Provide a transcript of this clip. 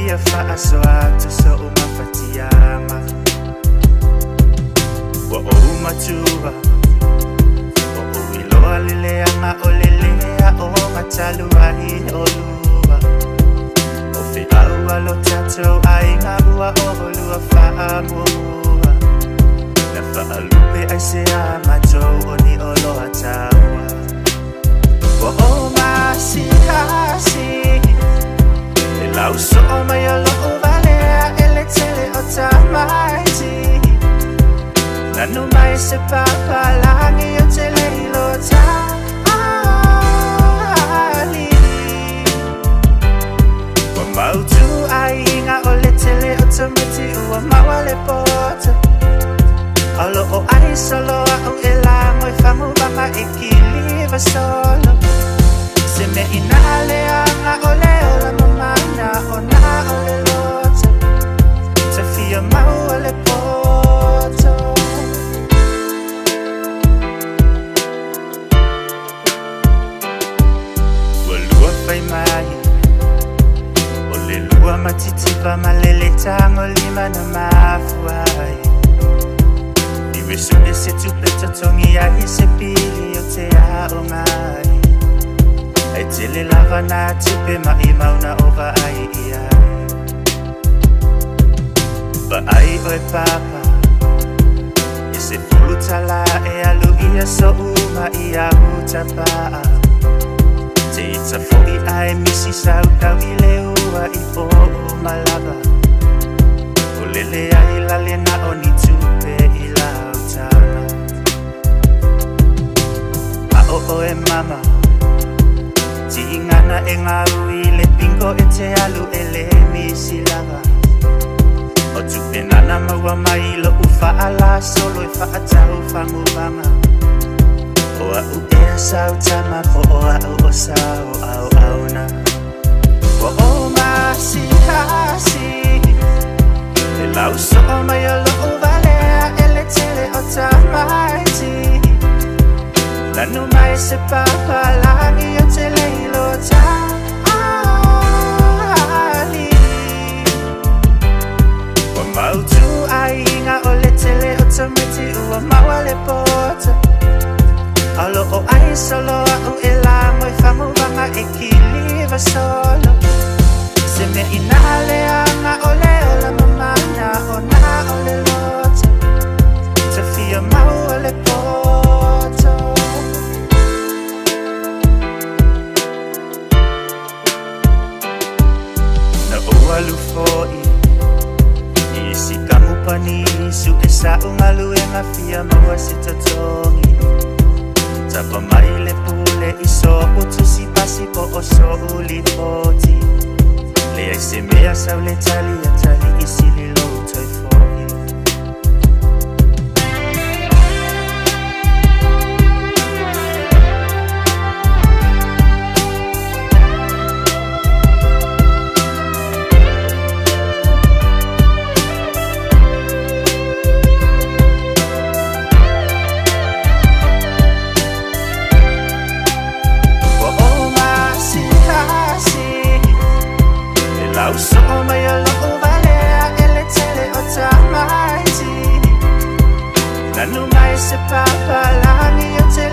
ia whaaso atu so umawhatianga. Wa o umatua o uiloa lileanga o lelea o mataluahi o lua. O whiaua lo tatou ainga ua o lua whaamua. Na whaalupe ai se a matou o ni o loa taua. Wa o masihasi e lau so o mai o lo valea e le tele o tamaiti. Nanu mai se papalangi o te leilo tali. Wa mautu ai inga o le tele o tamiti ua maua le pota. Alo o ai solo au e lango e whangu baka e kiliva solo. Se me ina aleanga o leo la mamana o na o le lota. Te fia maua le poto. Walua fai mai o le lua matitipa malele tango lima na mafuai. Iwe sune se tupe totongi ai se pili o te ao ngai. Ai tele lava na tupe mai mauna ova ai iai. Ba ai oe papa e se fulu tala e alu ia so uma ia utapaa. Te ita foi ai misi sau kau i le ua i po umalava. O lele ai lale na o ni tupe i lau tana. A o oe mama ti ingana e ngaru i le pingo e te alu e le misi lava. O tupe nana maua mai lo ufa ala solo e fa atau whangubanga. O au ea sau tama po o au o sau au au na. O o masihasi e lau so o mai o lo valea e le tele o tamaiti. Nanu mai se papalangi o te leilo tali. Wa mautu ai inga o le tele o tamiti ua maua le pota. Alo o ai solo au e lango e whangu banga e kiliva solo. Se me ina aleanga o leo la mamana o na o le lota. Te fia maua le poto. Na ua lufoi i si kamupani su e sa ungalu e ngafia maua si tatongi. Tapa mai le pule i so utu si pasi po o so uli poti. Le ai se mea sau le tali a tali i si li lo toi foi. Lau so mai o lo valea e le tele o tamaiti. Nanu mai se papalangi o te